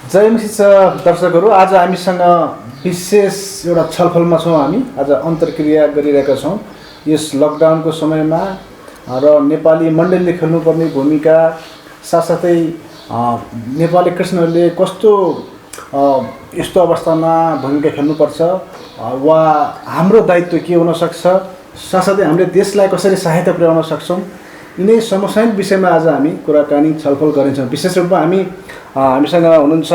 जय मसिह दर्शकहरू, आज हामीसँग विशेष एउटा छलफलमा छौँ। हामी आज अन्तर्क्रिया गरिरहेका छौँ यस लकडाउनको समयमा र नेपाली मण्डलीले खेल्नुपर्ने भूमिका, साथसाथै नेपाली कृष्णहरूले कस्तो यस्तो अवस्थामा भूमिका खेल्नुपर्छ वा हाम्रो दायित्व के हुन सक्छ, साथसाथै हामीले देशलाई कसरी सहायता पुर्याउन सक्छौँ, यिनै समसामयिक विषयमा आज हामी कुराकानी छलफल गरिन्छौँ। विशेष रूपमा हामीसँग हुनुहुन्छ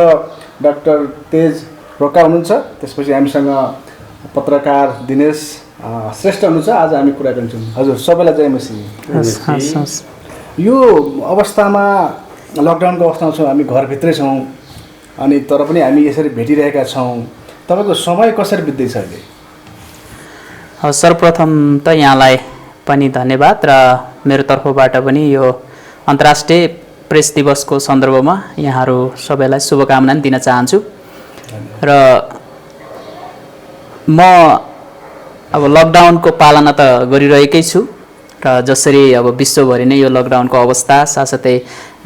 डाक्टर तेज रोका हुनुहुन्छ, त्यसपछि हामीसँग पत्रकार दिनेश श्रेष्ठ हुनुहुन्छ। आज हामी कुरा गर्छौँ। हजुर सबैलाई जय मसिह। यो अवस्थामा लकडाउनको अवस्थामा छौँ, हामी घरभित्रै छौँ अनि तर पनि हामी यसरी भेटिरहेका छौँ। तपाईँको समय कसरी बित्दैछ अहिले? सर्वप्रथम त यहाँलाई पनि धन्यवाद र मेरो तर्फबाट पनि यो अन्तर्राष्ट्रिय प्रेस दिवसको सन्दर्भमा यहाँहरू सबैलाई शुभकामना दिन चाहन्छु। र म अब लकडाउनको पालना त गरिरहेकै छु र जसरी अब विश्वभरि नै यो लकडाउनको अवस्था, साथसाथै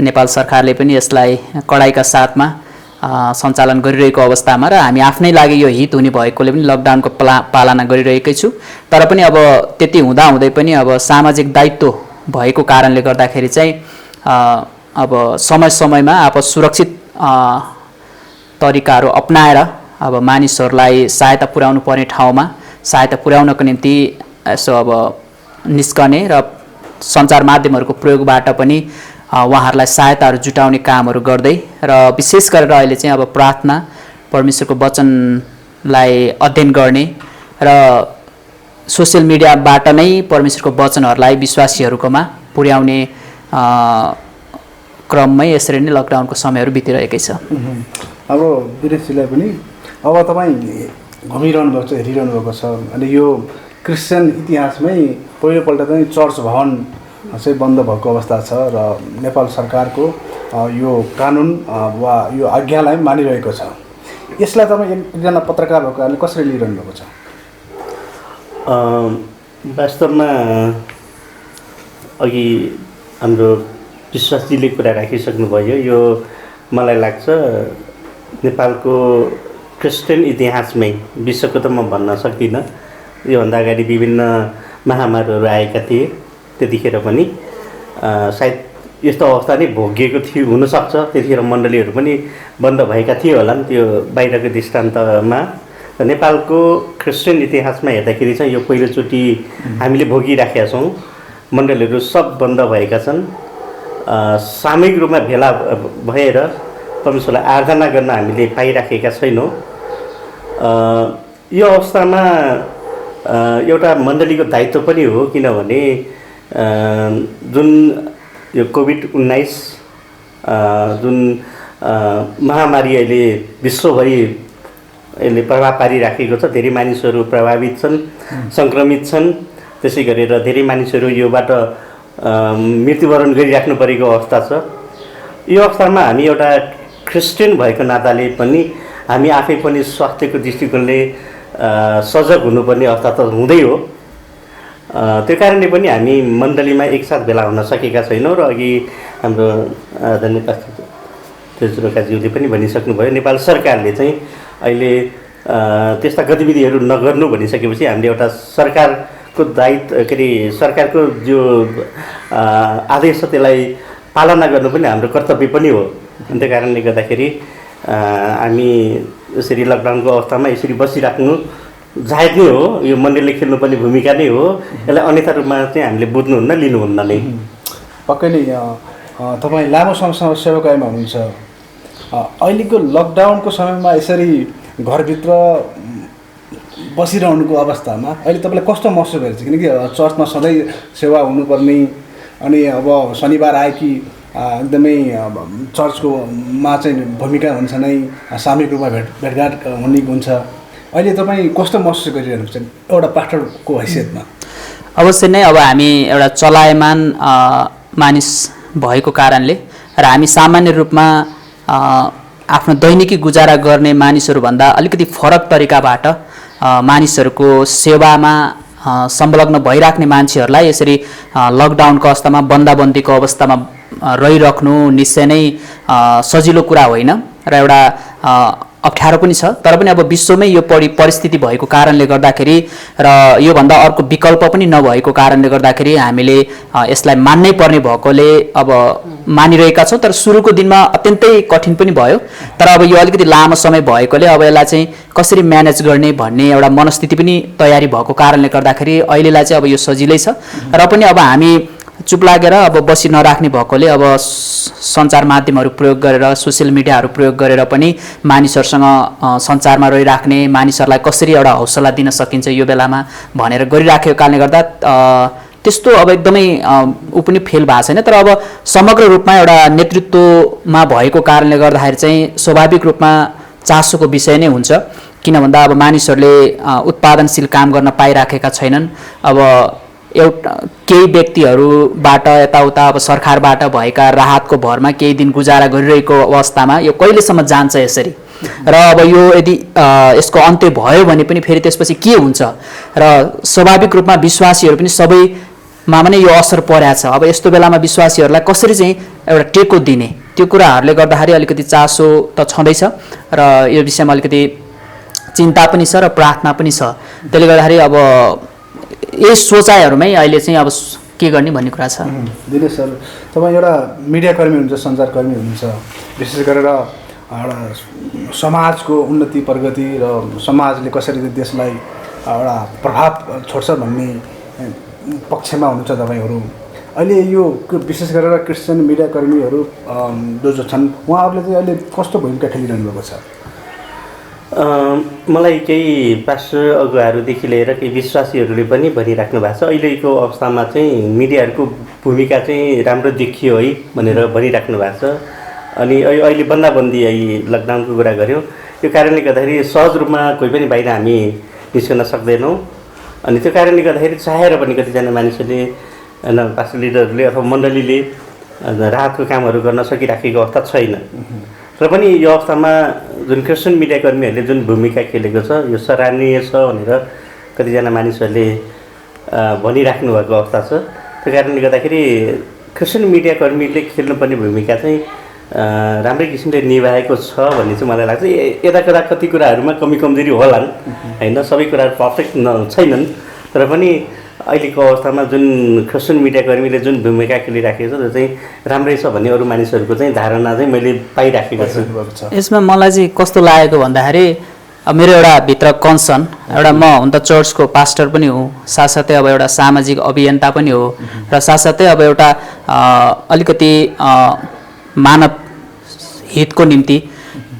नेपाल सरकारले पनि यसलाई कडाइका साथमा सञ्चालन गरिरहेको अवस्थामा र हामी आफ्नै लागि यो हित हुने भएकोले पनि लकडाउनको पालना गरिरहेकै छु। तर पनि अब त्यति हुँदाहुँदै पनि अब सामाजिक दायित्व भएको कारणले गर्दाखेरि चाहिँ अब समय समयमा अब सुरक्षित तरिकाहरू अपनाएर अब मानिसहरूलाई सहायता पुर्याउनु पर्ने ठाउँमा सहायता पुर्याउनको निम्ति यसो अब निस्कने र सञ्चार माध्यमहरूको प्रयोगबाट पनि उहाँहरूलाई सहायताहरू जुटाउने कामहरू गर्दै र विशेष गरेर अहिले चाहिँ अब प्रार्थना, परमेश्वरको वचनलाई अध्ययन गर्ने र सोसियल मिडियाबाट नै परमेश्वरको वचनहरूलाई विश्वासीहरूकोमा पुर्याउने क्रममै यसरी नै लकडाउनको समयहरू बितिरहेकै छ। अब दिनेशजीलाई पनि अब तपाईँ घुमिरहनु भएको छ, हेरिरहनु भएको छ, अनि यो क्रिस्चियन इतिहासमै पहिलोपल्ट चाहिँ चर्च भवन चाहिँ बन्द भएको अवस्था छ र नेपाल सरकारको यो कानुन वा यो आज्ञालाई मानिरहेको छ। यसलाई तपाईँ एकजना पत्रकार भएको कारणले कसरी लिइरहनु भएको छ? वास्तवमा अघि हाम्रो विश्वासजीले कुरा राखिसक्नुभयो। यो मलाई लाग्छ नेपालको क्रिस्चियन इतिहासमै, विश्वको त म भन्न सक्दिनँ, योभन्दा अगाडि विभिन्न महामारीहरू आएका थिए, त्यतिखेर पनि सायद यस्तो अवस्था नै भोगिएको थियो हुनसक्छ। त्यतिखेर मण्डलीहरू पनि बन्द भएका थिए होला नि, त्यो बाहिरको दृष्टान्तमा। नेपालको क्रिस्चियन इतिहासमा हेर्दाखेरि चाहिँ यो पहिलोचोटि हामीले भोगिराखेका छौँ। मण्डलीहरू सब बन्द भएका छन्। सामूहिक रूपमा भेला भएर परमेश्वरलाई आराधना गर्न हामीले पाइराखेका छैनौँ। यो अवस्थामा एउटा मण्डलीको दायित्व पनि हो, किनभने जुन यो कोभिड-19 जुन महामारी अहिले विश्वभरि यसले प्रभाव पारिराखेको छ, धेरै मानिसहरू प्रभावित छन्, सङ्क्रमित छन्। त्यसै गरेर धेरै मानिसहरू योबाट मृत्युवरण गरिराख्नु परेको अवस्था छ। यो अवस्थामा हामी एउटा क्रिस्चियन भएको नाताले पनि हामी आफै पनि स्वास्थ्यको दृष्टिकोणले सजग हुनुपर्ने अवस्था त हुँदै हो। त्यो कारणले पनि हामी मण्डलीमा एकसाथ भेला हुन सकेका छैनौँ। र अघि हाम्रो धन्यवाद तेजरोकाज्यूले पनि भनिसक्नुभयो, नेपाल सरकारले चाहिँ अहिले त्यस्ता गतिविधिहरू नगर्नु भनिसकेपछि हामीले एउटा सरकारको दायित्व के अरे सरकारको जो आदेश छ त्यसलाई पालना गर्नु पनि हाम्रो कर्तव्य पनि हो। त्यो कारणले गर्दाखेरि हामी यसरी लकडाउनको अवस्थामा यसरी बसिराख्नु जायज नै हो। यो मण्डलीले खेल्नुपर्ने भूमिका नै हो। यसलाई अन्यथा रूपमा चाहिँ हामीले बुझ्नुहुन्न, लिनुहुन्न नै। पक्कै नै तपाईँ लामो समयसम्म सेवाकायमा हुनुहुन्छ। अहिलेको लकडाउनको समयमा यसरी घरभित्र बसिरहनुको अवस्थामा अहिले तपाईँलाई कस्तो महसुस भइरहेछ? किनकि चर्चमा सधैँ सेवा हुनुपर्ने, अनि अब शनिबार आयो कि एकदमै चर्चको मा चाहिँ भूमिका हुन्छ नै, सामूहिक रूपमा भेटघाट हुने हुन्छ। अहिले तपाईँ कस्तो महसुस गरिरहनुहुन्छ एउटा पास्टरको हैसियतमा? अवश्य नै अब हामी एउटा चलायमान मानिस भएको कारणले र हामी सामान्य रूपमा आफ्नो दैनिकी गुजारा गर्ने मानिसहरूभन्दा अलिकति फरक तरिकाबाट मानिसहरूको सेवामा संलग्न भइराख्ने मान्छेहरूलाई यसरी लकडाउनको अवस्थामा, बन्दाबन्दीको अवस्थामा रहिराख्नु निश्चय नै सजिलो कुरा होइन। र एउटा अप्ठ्यारो पनि छ। तर पनि अब विश्वमै यो परिस्थिति भएको कारणले गर्दाखेरि र योभन्दा अर्को विकल्प पनि नभएको कारणले गर्दाखेरि हामीले यसलाई मान्नै पर्ने भएकोले अब मानिरहेका छौँ। तर सुरुको दिनमा अत्यन्तै कठिन पनि भयो। तर अब यो अलिकति लामो समय भएकोले अब यसलाई चाहिँ कसरी म्यानेज गर्ने भन्ने एउटा मनस्थिति पनि तयारी भएको कारणले गर्दाखेरि अहिलेलाई चाहिँ अब यो सजिलै छ। र पनि अब हामी चुप लागेर अब बसी नराख्ने भएकोले अब सञ्चार माध्यमहरू प्रयोग गरेर सोसियल मिडियाहरू प्रयोग गरेर पनि मानिसहरूसँग सञ्चारमा रहिराख्ने, मानिसहरूलाई कसरी एउटा हौसला दिन सकिन्छ यो बेलामा भनेर गरिराखेको कारणले गर्दा त्यस्तो अब एकदमै ऊ पनि फेल भएको छैन। तर अब समग्र रूपमा एउटा नेतृत्वमा भएको कारणले गर्दाखेरि चाहिँ स्वाभाविक रूपमा चासोको विषय नै हुन्छ। किन भन्दा अब मानिसहरूले उत्पादनशील काम गर्न पाइराखेका छैनन्। अब एउटा केही व्यक्तिहरूबाट यताउता अब सरकारबाट भएका राहतको भरमा केही दिन गुजारा गरिरहेको अवस्थामा यो कहिलेसम्म जान्छ यसरी? र अब यो यदि यसको अन्त्य भयो भने पनि फेरि त्यसपछि के हुन्छ? र स्वाभाविक रूपमा विश्वासीहरू पनि सबैमा पनि यो असर परेको छ। अब यस्तो बेलामा विश्वासीहरूलाई कसरी चाहिँ एउटा टेको दिने, त्यो कुराहरूले गर्दाखेरि अलिकति चासो त छँदैछ र यो विषयमा अलिकति चिन्ता पनि छ र प्रार्थना पनि छ। त्यसले गर्दाखेरि अब यही सोचाइहरूमै अहिले चाहिँ अब के गर्ने भन्ने कुरा छ। दिनेश सर, तपाईँ एउटा मिडियाकर्मी हुनुहुन्छ, सञ्चारकर्मी हुनुहुन्छ, विशेष गरेर एउटा समाजको उन्नति प्रगति र समाजले कसरी देशलाई एउटा प्रभाव छोड्छ भन्ने पक्षमा हुनुहुन्छ तपाईँहरू। अहिले यो विशेष गरेर क्रिस्चियन मिडियाकर्मीहरू जो छन् उहाँहरूले चाहिँ अहिले कस्तो भूमिका खेलिरहनु भएको छ? मलाई केही पास्टर अगुवाहरूदेखि लिएर केही विश्वासीहरूले पनि भनिराख्नु भएको छ अहिलेको अवस्थामा चाहिँ मिडियाहरूको भूमिका चाहिँ राम्रो देखियो है भनेर भनिराख्नु भएको छ। अनि अहिले बन्दाबन्दी लकडाउनको कुरा गऱ्यौँ, त्यो कारणले गर्दाखेरि सहज रूपमा कोही पनि बाहिर हामी निस्कन सक्दैनौँ। अनि त्यो कारणले गर्दाखेरि चाहेर पनि कतिजना मानिसहरूले पास्टर लिडरहरूले अथवा मण्डलीले राहतको कामहरू गर्न सकिराखेको अवस्था छैन। र पनि यो अवस्थामा जुन क्रिस्चियन मिडियाकर्मीहरूले जुन भूमिका खेलेको छ यो सराहनीय छ भनेर कतिजना मानिसहरूले भनिराख्नु भएको अवस्था छ। त्यो कारणले गर्दाखेरि क्रिस्चियन मिडियाकर्मीले खेल्नुपर्ने भूमिका चाहिँ राम्रै किसिमले निभाएको छ भन्ने चाहिँ मलाई लाग्छ। यता कति कुराहरूमा कमी कमजोरी होलान् होइन, सबै कुराहरू पर्फेक्ट छैनन्। तर पनि अहिलेको अवस्थामा जुन क्रिस्चियन मिडियाकर्मीले जुन भूमिका खेलिराखेको छ त्यो चाहिँ राम्रै छ भन्ने अरू मानिसहरूको चाहिँ धारणा चाहिँ मैले पाइराखेको छु। यसमा मलाई चाहिँ कस्तो लागेको भन्दाखेरि अब मेरो एउटा भित्र कन्सर्न एउटा म हुन त चर्चको पास्टर पनि हो, साथसाथै अब एउटा सामाजिक अभियन्ता पनि हो र साथसाथै अब एउटा अलिकति मानव हितको निम्ति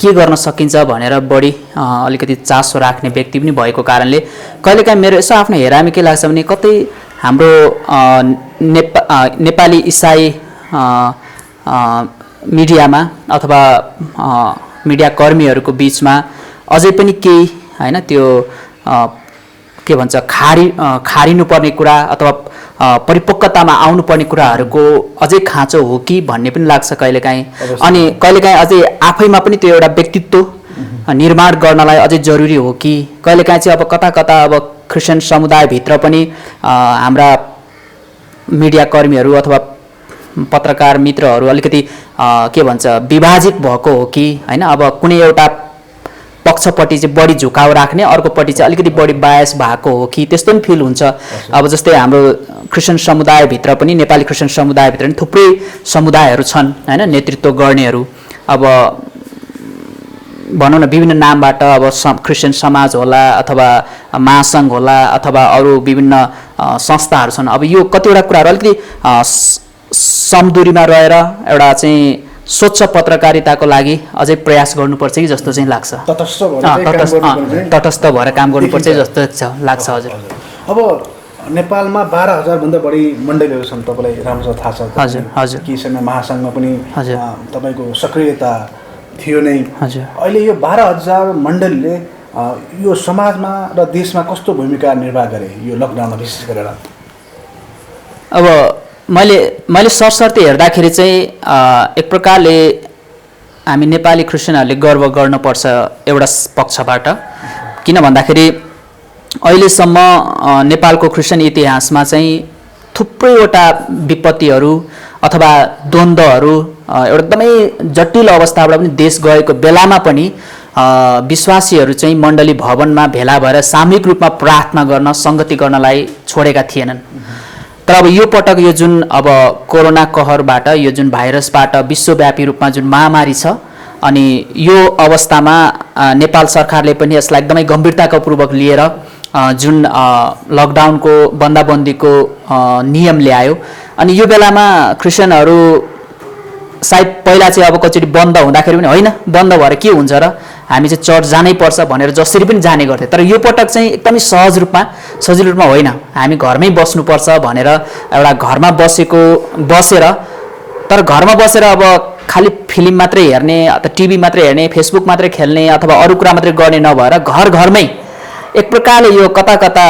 के गर्न सकिन्छ भनेर बढी अलिकति चासो राख्ने व्यक्ति पनि भएको कारणले कहिलेकाहीँ मेरो यसो आफ्नो हेरामी के लाग्छ भने कतै हाम्रो नेपाली इसाई मिडियामा अथवा मिडियाकर्मीहरूको बिचमा अझै पनि केही होइन त्यो के भन्छ खारिनुपर्ने कुरा अथवा परिपक्वतामा आउनुपर्ने कुराहरूको अझै खाँचो हो कि भन्ने पनि लाग्छ कहिलेकाहीँ। अनि कहिलेकाहीँ अझै आफैमा पनि त्यो एउटा व्यक्तित्व निर्माण गर्नलाई अझै जरुरी हो कि कहिलेकाहीँ चाहिँ अब कता कता अब क्रिस्चियन समुदायभित्र पनि हाम्रा मिडियाकर्मीहरू अथवा पत्रकार मित्रहरू अलिकति के भन्छ विभाजित भएको हो कि होइन। अब कुनै एउटा पक्षपट्टि चाहिँ बढी झुकाउ राख्ने, अर्कोपट्टि चाहिँ अलिकति बढी बायस भएको हो कि त्यस्तो पनि फिल हुन्छ। अब जस्तै हाम्रो क्रिस्चियन समुदायभित्र पनि नेपाली क्रिस्चियन समुदायभित्र पनि थुप्रै समुदायहरू छन् होइन, नेतृत्व गर्नेहरू। अब भनौँ न विभिन्न नामबाट अब क्रिस्चियन समाज होला अथवा महासङ्घ होला अथवा अरू विभिन्न संस्थाहरू छन्। अब यो कतिवटा कुराहरू अलिकति समदूरीमा रहेर एउटा चाहिँ स्वच्छ पत्रकारिताको लागि अझै प्रयास गर्नुपर्छ कि जस्तो चाहिँ लाग्छ। तटस्थ भएर काम गर्नुपर्छ जस्तो लाग्छ। हजुर, अब नेपालमा 12,000 भन्दा बढी मण्डलीहरू छन्, तपाईँलाई राम्रोसँग थाहा छ। हजुर हजुर, केही समय महासङ्घमा पनि तपाईँको सक्रियता थियो नै। हजुर, अहिले यो 12,000 मण्डलीले यो समाजमा र देशमा कस्तो भूमिका निर्वाह गरे यो लकडाउनमा विशेष गरेर? अब मैले सरसर्ती हेर्दाखेरि चाहिँ एक प्रकारले हामी नेपाली क्रिस्चियनहरूले गर्व गर्नुपर्छ एउटा पक्षबाट। किन भन्दाखेरि अहिलेसम्म नेपालको क्रिस्चियन इतिहासमा चाहिँ थुप्रैवटा विपत्तिहरू अथवा द्वन्द्वहरू एउटा एकदमै जटिल अवस्थाबाट पनि देश गएको बेलामा पनि विश्वासीहरू चाहिँ मण्डली भवनमा भेला भएर सामूहिक रूपमा प्रार्थना गर्न सङ्गति गर्नलाई छोडेका थिएनन्। तर अब यो पटक यो जुन अब कोरोना कहरबाट यो जुन भाइरसबाट विश्वव्यापी रूपमा जुन महामारी छ अनि यो अवस्थामा नेपाल सरकारले पनि यसलाई एकदमै गम्भीरताको पूर्वक लिएर जुन लकडाउनको बन्दाबन्दीको नियम ल्यायो अनि यो बेलामा क्रिस्चियनहरू सायद पहिला चाहिँ अब कचोटि बन्द हुँदाखेरि पनि होइन बन्द भएर के हुन्छ र हामी चाहिँ चर्च जानै पर्छ भनेर जसरी पनि जाने गर्थे। तर यो पटक चाहिँ एकदमै सजिलो रूपमा होइन हामी घरमै बस्नुपर्छ भनेर एउटा घरमा बसेर तर घरमा बसेर अब खालि फिल्म मात्रै हेर्ने अथवा टिभी मात्रै हेर्ने फेसबुक मात्रै खेल्ने अथवा अरू कुरा मात्रै गर्ने नभएर घरमै एक प्रकारले यो कता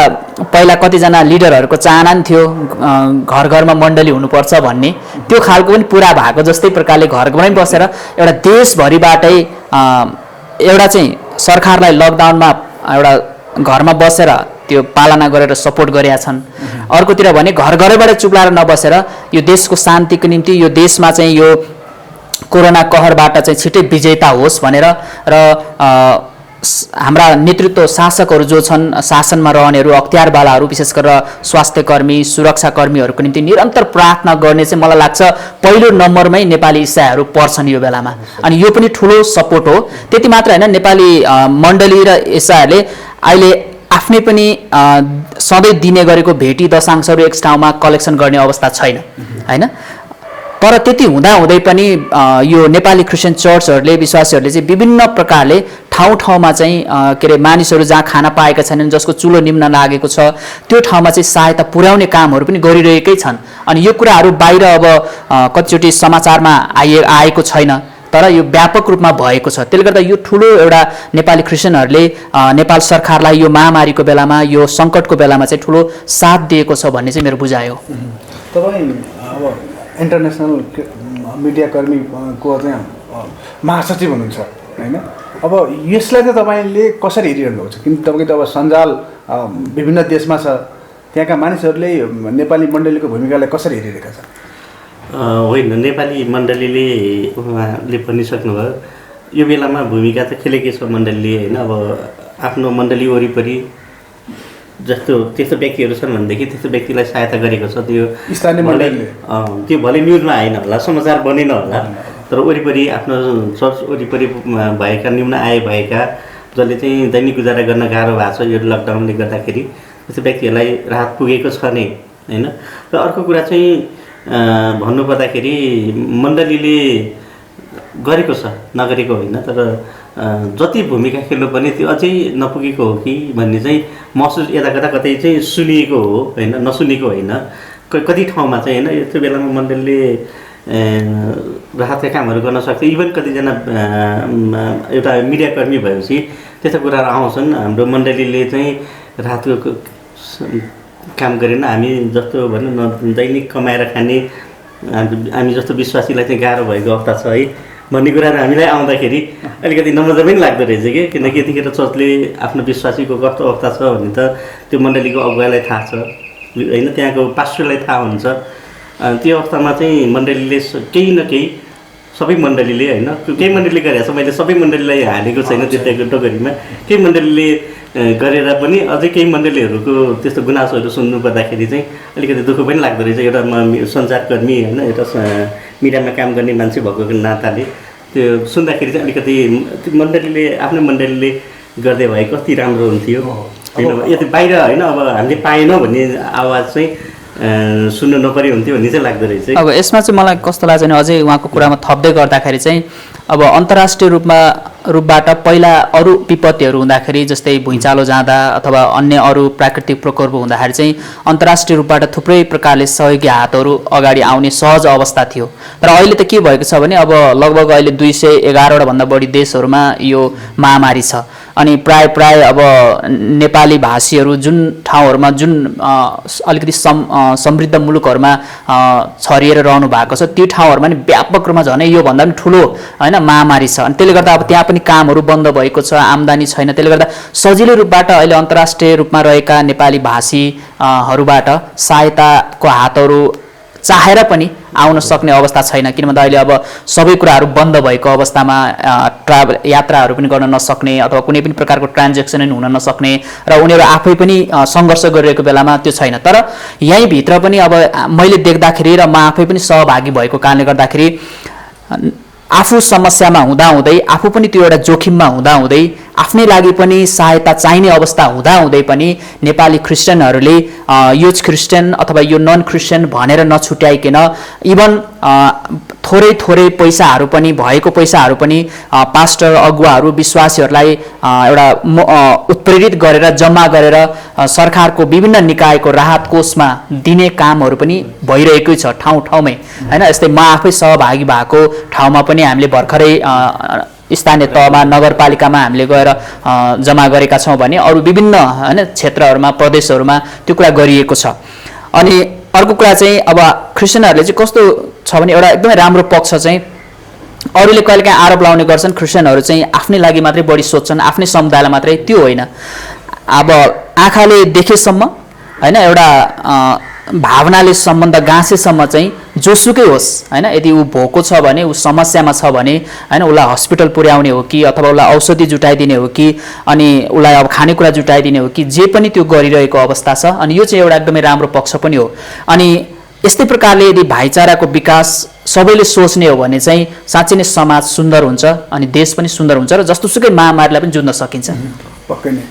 पहिला कतिजना लिडरहरूको चाहना नि थियो घरमा मण्डली हुनुपर्छ भन्ने त्यो खालको पनि पुरा भएको जस्तै प्रकारले घरमै बसेर एउटा देशभरिबाटै एउटा चाहिँ सरकारलाई लकडाउनमा एउटा घरमा बसेर त्यो पालना गरेर सपोर्ट गरेका छन्। अर्कोतिर भने घरैबाट चुप्लाएर नबसेर यो देशको शान्तिको निम्ति यो देशमा चाहिँ यो कोरोना कहरबाट चाहिँ छिटै विजेता होस् भनेर र हाम्रा नेतृत्व शासकहरू जो छन् शासनमा रहनेहरू अख्तियारवालाहरू विशेष गरेर स्वास्थ्यकर्मी सुरक्षाकर्मीहरूको निम्ति निरन्तर प्रार्थना गर्ने चाहिँ मलाई लाग्छ पहिलो नम्बरमै नेपाली इसाईहरू पर्छन् यो बेलामा अनि यो पनि ठुलो सपोर्ट हो। त्यति मात्र होइन नेपाली मण्डली र इसाईहरूले अहिले आफ्नै पनि सधैँ दिने गरेको भेटी दशांशहरू एक ठाउँमा कलेक्सन गर्ने अवस्था छैन होइन। तर त्यति हुँदाहुँदै पनि यो नेपाली क्रिस्चियन चर्चहरूले विश्वासीहरूले चाहिँ विभिन्न प्रकारले ठाउँमा चाहिँ के अरे मानिसहरू जहाँ खाना पाएका छैनन् जसको चुलो निम्न लागेको छ त्यो ठाउँमा चाहिँ सहायता पुर्याउने कामहरू पनि गरिरहेकै छन्। अनि यो कुराहरू बाहिर अब कतिचोटि समाचारमा आएको छैन तर यो व्यापक रूपमा भएको छ। त्यसले गर्दा यो ठुलो एउटा नेपाली क्रिस्चियनहरूले नेपाल सरकारलाई यो महामारीको बेलामा यो सङ्कटको बेलामा चाहिँ ठुलो साथ दिएको छ भन्ने चाहिँ मेरो बुझाइ हो। तपाईँ अब इन्टरनेसनल मिडियाकर्मीको चाहिँ महासचिव हुनुहुन्छ होइन। अब यसलाई चाहिँ तपाईँले कसरी हेरिरहनु भएको छ किन तपाईँको त अब सञ्जाल विभिन्न देशमा छ त्यहाँका मानिसहरूले नेपाली मण्डलीको भूमिकालाई कसरी हेरिरहेका छन्? होइन नेपाली मण्डलीले उहाँले भनिसक्नुभयो यो बेलामा भूमिका त खेलेकै छ मण्डलीले होइन। अब आफ्नो मण्डली वरिपरि त्यस्तो व्यक्तिहरू छन् भनेदेखि त्यस्तो व्यक्तिलाई सहायता गरेको छ। त्यो स्थानीय मण्डलीले त्यो भले न्युजमा आएन होला समाचार बनेन होला तर वरिपरि आफ्नो चर्च वरिपरि भएका निम्न आय भएका जसले चाहिँ दैनिक गुजारा गर्न गाह्रो भएको छ यो लकडाउनले गर्दाखेरि त्यस्तो व्यक्तिहरूलाई राहत पुगेको छ नै होइन। र अर्को कुरा चाहिँ भन्नुपर्दाखेरि मण्डलीले गरेको छ नगरेको होइन तर जति भूमिका खेल्नु पर्ने त्यो अझै नपुगेको हो कि भन्ने चाहिँ महसुस यता कतै चाहिँ सुनिएको हो होइन नसुनेको होइन। कति ठाउँमा चाहिँ होइन यस्तो बेलामा मण्डलीले राहतका कामहरू गर्न सक्छ। इभन कतिजना एउटा मिडियाकर्मी भएपछि त्यस्तो कुराहरू आउँछन् हाम्रो मण्डलीले चाहिँ राहतको काम गरेन हामी जस्तो भनौँ न दैनिक कमाएर खाने हामी जस्तो विश्वासीलाई चाहिँ गाह्रो भएको अवस्था छ है भन्ने कुराहरू हामीलाई आउँदाखेरि अलिकति नमजा पनि लाग्दो रहेछ कि किनकि यतिखेर चर्चले आफ्नो विश्वासीको कस्तो अवस्था छ भन्ने त त्यो मण्डलीको अगुवाईलाई थाहा छ होइन त्यहाँको पास्टरलाई थाहा हुन्छ। त्यो अवस्थामा चाहिँ मण्डलीले केही न केही सबै मण्डलीले होइन केही मण्डलीले गरेको छ मैले सबै मण्डलीलाई हालेको छैन त्यताको टोकरीमा केही मण्डलीले गरेर पनि अझै केही मण्डलीहरूको त्यस्तो गुनासोहरू सुन्नु पर्दाखेरि चाहिँ अलिकति दुःख पनि लाग्दो रहेछ। एउटा सञ्चारकर्मी होइन एउटा मिडियामा काम गर्ने मान्छे भएको नाताले त्यो सुन्दाखेरि चाहिँ अलिकति मण्डलीले आफ्नो मण्डलीले गर्दै भए कति राम्रो हुन्थ्यो यति बाहिर होइन अब हामीले पाएनौँ भन्ने आवाज चाहिँ सुन्नु नपरे हुन्थ्यो भन्ने चाहिँ लाग्दो रहेछ। अब यसमा चाहिँ मलाई कस्तो लाग्छ भने अझै उहाँको कुरामा थप्दै गर्दाखेरि चाहिँ अब अन्तर्राष्ट्रिय रूपबाट पहिला अरू विपत्तिहरू हुँदाखेरि जस्तै भुइँचालो जाँदा अथवा अन्य अरू प्राकृतिक प्रकोप हुँदाखेरि चाहिँ अन्तर्राष्ट्रिय रूपबाट थुप्रै प्रकारले सहयोगी हातहरू अगाडि आउने सहज अवस्था थियो। तर अहिले त के भएको छ भने अब लगभग अहिले 211वटा भन्दा बढी देशहरूमा यो महामारी छ अनि प्राय अब नेपाली भाषीहरू जुन ठाउँहरूमा जुन अलिकति समृद्ध मुलुकहरूमा छरिएर रहनु भएको छ त्यो ठाउँहरूमा नि व्यापक रूपमा झनै योभन्दा पनि ठुलो होइन महामारी छ। अनि त्यसले गर्दा अब त्यहाँ पनि कामहरू बन्द भएको छ आम्दानी छैन। त्यसले गर्दा सजिलो रूपबाट अहिले अन्तर्राष्ट्रिय रूपमा रहेका नेपाली भाषीहरूबाट सहायताको हातहरू चाहेर पनि आउन सक्ने अवस्था छैन, किन भन्दा अहिले अब सबै कुराहरू बन्द भएको अवस्थामा ट्राभल यात्राहरू पनि गर्न नसक्ने अथवा कुनै पनि प्रकारको ट्रान्जेक्सन हुन नसक्ने र उनीहरू आफै पनि सङ्घर्ष गरिरहेको बेलामा त्यो छैन। तर यहीँभित्र पनि अब मैले देख्दाखेरि र म आफै पनि सहभागी भएको कारणले गर्दाखेरि आफू समस्यामा हुँदाहुँदै आफू पनि त्यो एउटा जोखिममा हुँदाहुँदै आफ्नै लागि पनि सहायता चाहिने अवस्था हुँदाहुँदै पनि नेपाली क्रिस्चियनहरूले यो क्रिस्चियन अथवा यो नन क्रिस्चियन भनेर नछुट्याइकन इभन थोरै थोरै पैसाहरू पनि भएको पैसाहरू पनि पास्टर अगुवाहरू विश्वासीहरूलाई एउटा उत्प्रेरित गरेर जम्मा गरेर सरकारको विभिन्न निकायको राहत कोषमा दिने कामहरू पनि भइरहेकै छ ठाउँ ठाउँमै हैन। यस्तै म आफै सहभागी भएको ठाउँमा पनि हामीले भर्खरै स्थानीय तहमा नगरपालिकामा हामीले गएर जम्मा गरेका छौँ भने अरू विभिन्न हैन क्षेत्रहरूमा प्रदेशहरूमा त्यो कुरा गरिएको छ। अनि अर्को कुरा चाहिँ अब क्रिस्चियनहरूले चाहिँ कस्तो छ भने एउटा एकदमै राम्रो पक्ष चाहिँ अरूले कहिलेकाहीँ आरोप लाउने गर्छन् क्रिस्चियनहरू चाहिँ आफ्नै लागि मात्रै बढी सोच्छन्, आफ्नै समुदायलाई मात्रै। त्यो होइन। अब आँखाले देखेसम्म हैन एउटा भावनाले सम्बन्ध गाँसेसम्म चाहिँ जोसुकै होस् हैन, यदि ऊ भोको छ भने ऊ समस्यामा छ भने हैन उसलाई हस्पिटल पुर्याउने हो कि अथवा उसलाई औषधि जुटाइदिने हो कि अनि उसलाई अब खानेकुरा जुटाइदिने हो कि जे पनि त्यो गरिरहेको अवस्था छ। अनि यो चाहिँ एउटा एकदमै राम्रो पक्ष पनि हो। अनि यस्तै प्रकारले यदि भाइचाराको विकास सबैले सोच्ने हो भने चाहिँ साँच्चै नै समाज सुन्दर हुन्छ अनि देश पनि सुन्दर हुन्छ र जस्तोसुकै महामारीलाई पनि जुझ्न सकिन्छ। पक्कै नै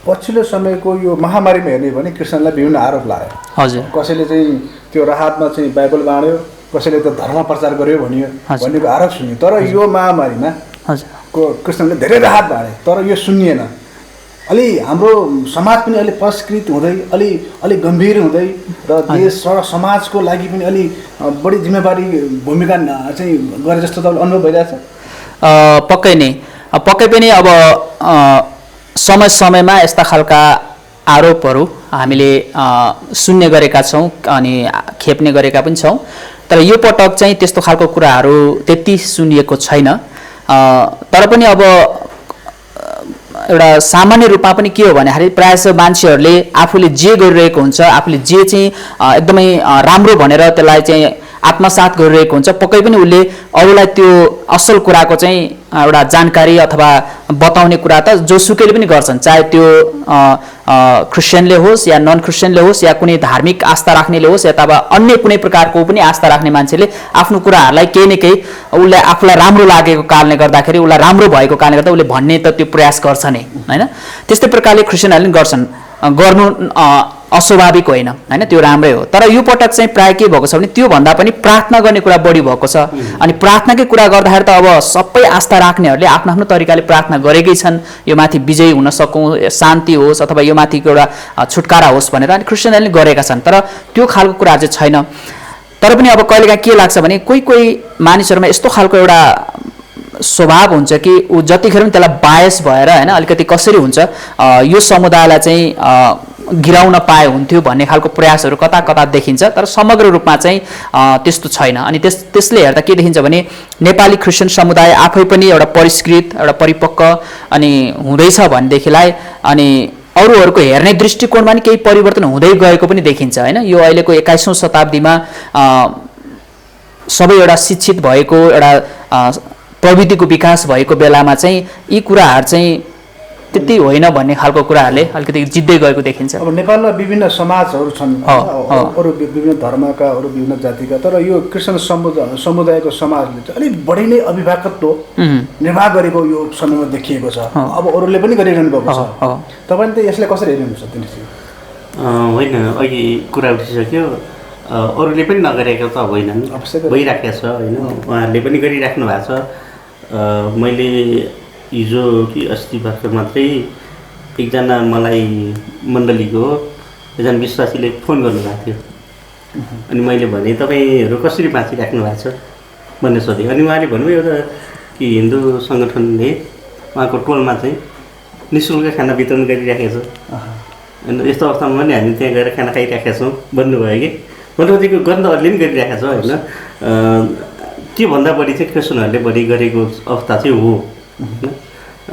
पछिल्लो समयको यो महामारीमा हेर्ने भने क्रिस्चियनलाई विभिन्न आरोप लाग्यो। हजुर। कसैले चाहिँ त्यो राहतमा चाहिँ बाइबल बाँड्यो, कसैले त धर्म प्रचार गर्यो भन्नेको आरोप सुन्यो। तर यो महामारीमा क्रिस्चियनले धेरै राहत बाँडे तर यो सुनिएन। अलि हाम्रो समाज पनि अलि परिष्कृत हुँदै अलि गम्भीर हुँदै र देश र समाजको लागि पनि अलि बढी जिम्मेवारी भूमिका चाहिँ गरे जस्तो त अनुभव भइरहेछ। पक्कै पनि अब समय समयमा यस्ता खालका आरोपहरू हामीले सुन्ने गरेका छौँ अनि खेप्ने गरेका पनि छौँ। तर यो पटक चाहिँ त्यस्तो खालको कुराहरू त्यति सुनिएको छैन। तर पनि अब एउटा सामान्य रूपमा पनि के हो भन्दाखेरि प्रायः मान्छेहरूले आफूले जे गरिरहेको हुन्छ, आफूले जे चाहिँ एकदमै राम्रो भनेर त्यसलाई चाहिँ आत्मसात गरिरहेको हुन्छ, पक्कै पनि उसले अरूलाई त्यो असल कुराको चाहिँ एउटा जानकारी अथवा बताउने कुरा त जोसुकैले पनि गर्छन्, चाहे त्यो क्रिस्चियनले होस् या नन क्रिस्चियनले होस् या कुनै धार्मिक आस्था राख्नेले होस् अथवा अन्य कुनै प्रकारको पनि आस्था राख्ने मान्छेले आफ्नो कुराहरूलाई केही न केही उसलाई आफूलाई राम्रो लागेको कारणले गर्दाखेरि उसलाई राम्रो भएको कारणले गर्दा उसले भन्ने त त्यो प्रयास गर्छ नै हैन। त्यस्तै प्रकारले क्रिस्चियनहरूले पनि गर्छन्, गर्नु अस्वाभाविक होइन हैन, त्यो राम्रै हो। तर यो पटक चाहिँ प्रायः के भएको छ भने त्योभन्दा पनि प्रार्थना गर्ने कुरा बढी भएको छ। अनि प्रार्थनाकै कुरा गर्दाखेरि त अब सबै आस्था राख्नेहरूले आफ्नो आफ्नो तरिकाले प्रार्थना गरेकै छन्, यो माथि विजयी हुन सकौँ, शान्ति होस् अथवा यो माथिको एउटा छुटकारा होस् भनेर। अनि क्रिस्चियनहरूले गरेका छन् तर त्यो खालको कुरा चाहिँ छैन। तर पनि अब कहिलेकाहीँ के लाग्छ भने कोही कोही मानिसहरूमा यस्तो खालको एउटा स्वभाव हुन्छ कि ऊ जतिखेर पनि त्यसलाई बायस भएर होइन अलिकति कसरी हुन्छ यो समुदायलाई चाहिँ गिराउन पाए हुन्थ्यो भन्ने खालको प्रयासहरू कता कता देखिन्छ। तर समग्र रूपमा चाहिँ त्यस्तो छैन। अनि त्यसले हेर्दा के देखिन्छ भने नेपाली क्रिस्चियन समुदाय आफै पनि एउटा परिष्कृत एउटा परिपक्व अनि हुँदैछ भनेदेखिलाई अनि अरूहरूको हेर्ने दृष्टिकोणमा पनि केही परिवर्तन हुँदै गएको पनि देखिन्छ होइन। यो अहिलेको 21औं शताब्दीमा सबै एउटा शिक्षित भएको एउटा प्रविधिको विकास भएको बेलामा चाहिँ यी कुराहरू चाहिँ त्यति होइन भन्ने खालको कुराहरूले अलिकति जित्दै गएको देखिन्छ। अब नेपालमा विभिन्न समाजहरू छन्, अरू विभिन्न धर्मका अरू विभिन्न जातिका, तर यो क्रिस्चियन समुदायको समाजले चाहिँ अलिक बढी नै अभिभावकत्व निर्वाह गरेको यो समयमा देखिएको छ। अब अरूले पनि गरिरहनु भएको छ। तपाईँले त यसलाई कसरी हेर्नुहुन्छ दिनेशजी? होइन, अघि कुरा उठिसक्यो, अरूले पनि नगरेको त होइनन्, भइराखेको छ होइन, उहाँहरूले पनि गरिराख्नु भएको छ। मैले हिजो कि अस्ति भर्खर मात्रै एकजना मलाई मण्डलीको एकजना विश्वासीले फोन गर्नुभएको थियो। अनि मैले भने तपाईँहरू कसरी बाँचिराख्नु भएको छ भन्ने सोधेँ। अनि उहाँले भन्नुभयो एउटा कि हिन्दू सङ्गठनले उहाँको टोलमा चाहिँ नि शुल्क खाना वितरण गरिराखेको छ। अनि यस्तो अवस्थामा पनि हामी त्यहाँ गएर खाना खाइराखेका छौँ भन्नुभयो कि भन्नुबित्तिकै गर्नु अरूले पनि गरिरहेको छ होइन। त्योभन्दा बढी चाहिँ क्रिस्चियनहरूले बढी गरेको अवस्था चाहिँ हो होइन।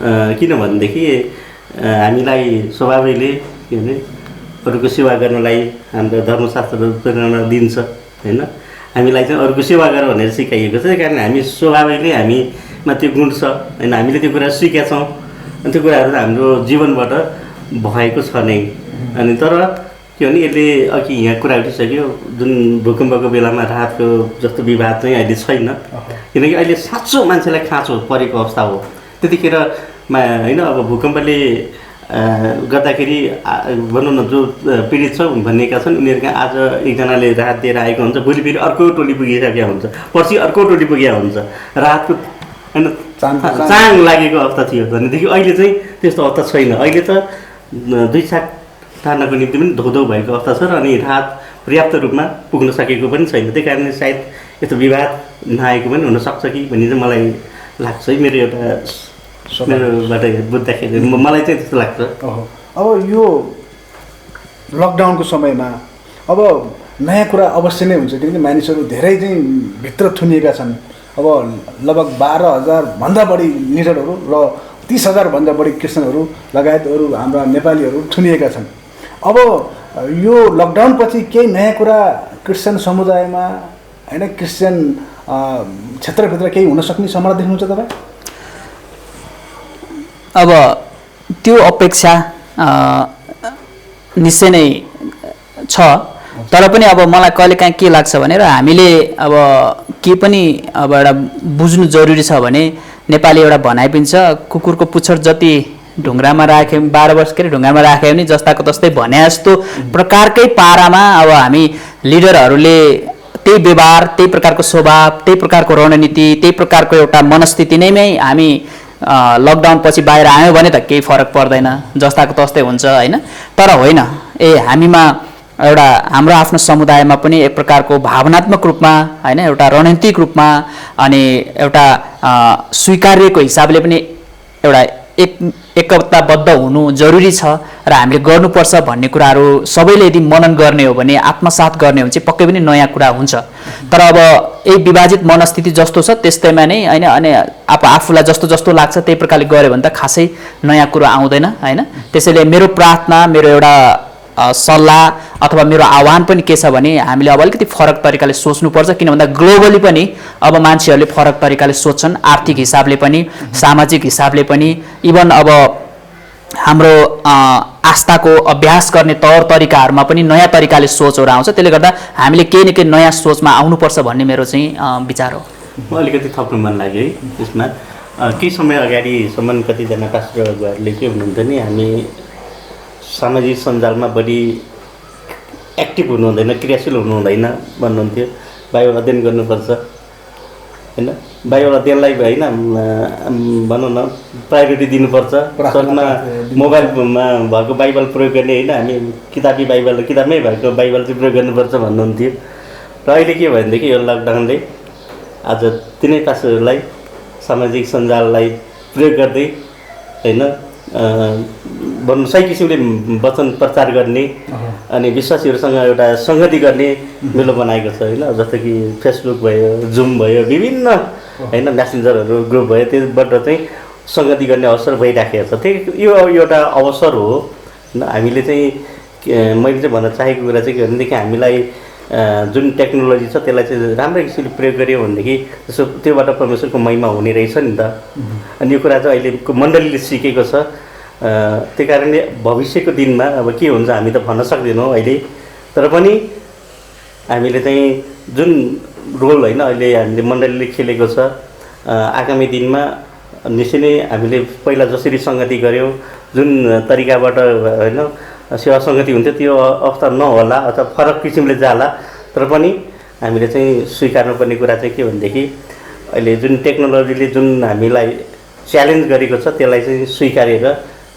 किनभनेदेखि हामीलाई स्वभावैले के भने अरूको सेवा गर्नलाई हाम्रो धर्मशास्त्रहरू प्रेरणा दिन्छ होइन हामीलाई चाहिँ अरूको सेवा गर भनेर सिकाइएको छ। त्यही कारण हामी स्वाभाविकले हामीमा त्यो गुण छ होइन, हामीले त्यो कुरा सिकेका छौँ अनि त्यो कुराहरू हाम्रो जीवनबाट भएको छ नै। अनि तर के भने यसले अघि यहाँ कुरा उठिसक्यो, जुन भूकम्पको बेलामा राहतको जस्तो विवाद चाहिँ अहिले छैन, किनकि अहिले साँचो मान्छेलाई खाँचो परेको अवस्था हो। त्यतिखेरमा होइन अब भूकम्पले गर्दाखेरि भनौँ न जो पीडित छ भनिएका छन् उनीहरूका आज एकजनाले राहत दिएर आएको हुन्छ, भोलि फेरि अर्को टोली पुगिसकेको हुन्छ, पर्सि अर्को टोली पुगेको हुन्छ। राहतको होइन चाङ लागेको अवस्था थियो भनेदेखि अहिले चाहिँ त्यस्तो अवस्था छैन। अहिले त दुई छाक टार्नको निम्ति पनि धौधौ भएको अवस्था छ र अनि राहत पर्याप्त रूपमा पुग्न सकेको पनि छैन। त्यही कारणले सायद यस्तो विवाद नआएको पनि हुनसक्छ कि भन्ने चाहिँ मलाई लाग्छ है, मेरो एउटा मेरोबाट बुझ्दाखेरि मलाई चाहिँ त्यस्तो लाग्छ। अब यो लकडाउनको समयमा अब नयाँ कुरा अवश्य नै हुन्छ, किनकि मानिसहरू धेरै चाहिँ भित्र थुनिएका छन्। अब लगभग 12,000 भन्दा बढी लिडरहरू र 30,000 भन्दा बढी क्रिस्चियनहरू लगायत अरू हाम्रा नेपालीहरू थुनिएका छन्। अब यो लकडाउन पछि केही नयाँ कुरा क्रिस्चियन समुदायमा होइन क्रिस्चियन क्षेत्रभित्र केही हुन सक्ने सम्भावना देख्नुहुन्छ तपाईँ? अब त्यो अपेक्षा निश्चय नै छ, तर पनि अब मलाई कहिलेकाहीँ के लाग्छ भने र हामीले अब के पनि अब एउटा बुझ्नु जरुरी छ भने नेपाली एउटा भनाइ पनि छ, कुकुरको पुच्छर जति ढुङ्गामा राख्यो 12 वर्ष के ढुङ्गामा राख्यो भने जस्ताको तस्तै भने जस्तो प्रकारकै पारामा अब हामी लिडरहरूले त्यही व्यवहार, त्यही प्रकारको स्वभाव, त्यही प्रकारको रणनीति, त्यही प्रकारको एउटा मनस्थिति नैमै हामी लकडाउन पछि बाहिर आयो भने त केही फरक पर्दैन, जस्ताको तस्तै हुन्छ होइन। तर होइन, हामीमा एउटा हाम्रो आफ्नो समुदायमा पनि एक प्रकारको भावनात्मक रूपमा होइन एउटा रणनीतिक रूपमा अनि एउटा स्वीकार्यको हिसाबले पनि एउटा एकताबद्ध हुनु जरुरी छ र हामीले गर्नुपर्छ भन्ने कुराहरू सबैले यदि मनन गर्ने हो भने, आत्मसात गर्ने हो भने चाहिँ पक्कै पनि नयाँ कुरा हुन्छ। तर अब यही विभाजित मनस्थिति जस्तो छ त्यस्तैमा नै होइन, अनि आफूलाई जस्तो जस्तो लाग्छ त्यही प्रकारले गऱ्यो भने त खासै नयाँ कुरो आउँदैन होइन। त्यसैले मेरो प्रार्थना, मेरो एउटा सल्लाह अथवा मेरो आह्वान पनि के छ भने हामीले अब अलिकति फरक तरिकाले सोच्नुपर्छ, किन भन्दा ग्लोबली पनि अब मान्छेहरूले फरक तरिकाले सोच्छन्, आर्थिक हिसाबले पनि, सामाजिक हिसाबले पनि, इभन अब हाम्रो आस्थाको अभ्यास गर्ने तौर तरिकाहरूमा पनि नयाँ तरिकाले सोचहरू आउँछ। त्यसले गर्दा हामीले केही न केही नयाँ सोचमा आउनुपर्छ भन्ने मेरो चाहिँ विचार हो। अलिकति थप्नु मन लाग्यो है यसमा। केही समय अगाडिसम्म कतिजना पास्टरहरूले के हुनुहुन्थ्यो नि, हामी सामाजिक सञ्जालमा बढी एक्टिभ हुनु हुँदैन, क्रियाशील हुनु हुँदैन भन्नुहुन्थ्यो। बाइबल अध्ययन गर्नुपर्छ होइन, बाइबल अध्ययनलाई होइन भनौँ न प्रायोरिटी दिनुपर्छ। चर्चमा मोबाइलमा भएको बाइबल प्रयोग गर्ने होइन, हामी किताबमै भएको बाइबल चाहिँ प्रयोग गर्नुपर्छ भन्नुहुन्थ्यो। र अहिले के भयो भनेदेखि यो लकडाउनले आज तिनै पास्टरहरूलाई सामाजिक सञ्जाललाई प्रयोग गर्दै होइन भन्नु सही किसिमले वचन प्रचार गर्ने अनि विश्वासीहरूसँग एउटा सङ्गति गर्ने मेलो बनाएको छ होइन। जस्तो कि फेसबुक भयो, जुम भयो, विभिन्न होइन म्यासेन्जरहरू ग्रुप भयो, त्यसबाट चाहिँ सङ्गति गर्ने अवसर भइराखेको छ। त्यही यो एउटा अवसर हो होइन। हामीले चाहिँ मैले चाहिँ भन्न चाहेको कुरा चाहिँ के भनेदेखि हामीलाई जुन टेक्नोलोजी छ त्यसलाई चाहिँ राम्रै किसिमले प्रयोग गऱ्यो भनेदेखि जस्तो त्योबाट परमेश्वरको महिमा हुने रहेछ नि त। अनि यो कुरा चाहिँ अहिलेको मण्डलीले सिकेको छ। त्यही कारणले भविष्यको दिनमा अब के हुन्छ हामी त भन्न सक्दैनौँ अहिले, तर पनि हामीले चाहिँ जुन रोल होइन अहिले हामीले मण्डलीले खेलेको छ, आगामी दिनमा निश्चय नै हामीले पहिला जसरी सङ्गति गऱ्यौँ, जुन तरिकाबाट होइन सेवा सङ्गति हुन्थ्यो त्यो अवस्था नहोला अथवा फरक किसिमले जाला। तर पनि हामीले चाहिँ स्वीकार्नुपर्ने कुरा चाहिँ के भनेदेखि अहिले जुन टेक्नोलोजीले जुन हामीलाई च्यालेन्ज गरेको छ त्यसलाई चाहिँ स्वीकारेर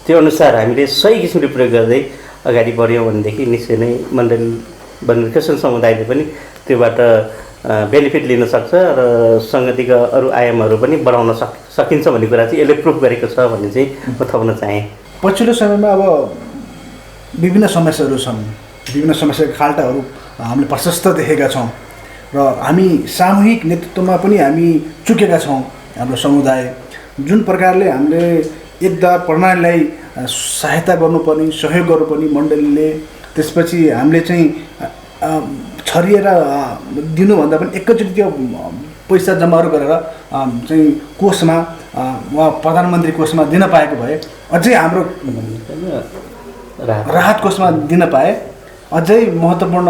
त्यो अनुसार हामीले सही किसिमले प्रयोग गर्दै अगाडि बढ्यौँ भनेदेखि निश्चय नै मण्डली भन्ने क्रिस्चियन समुदायले पनि त्योबाट बेनिफिट लिन सक्छ र सङ्गतिका अरू आयामहरू पनि बढाउन सकिन्छ भन्ने कुरा चाहिँ यसले प्रुभ गरेको छ भन्ने चाहिँ म थप्न चाहेँ। पछिल्लो समयमा अब विभिन्न समस्याहरू छन्, विभिन्न समस्याका खाल्टाहरू हामीले प्रशस्त देखेका छौँ र हामी सामूहिक नेतृत्वमा पनि हामी चुकेका छौँ। हाम्रो समुदाय जुन प्रकारले हामीले एकता प्रणालीलाई सहायता गर्नुपर्ने, सहयोग गर्नुपर्ने मण्डलीले, त्यसपछि हामीले चाहिँ छरिएर दिनुभन्दा पनि एकैचोटि त्यो पैसा जम्माहरू गरेर चाहिँ कोषमा वा प्रधानमन्त्री कोषमा दिन पाएको भए अझै हाम्रो राहत कोषमा दिन पाए अझै महत्त्वपूर्ण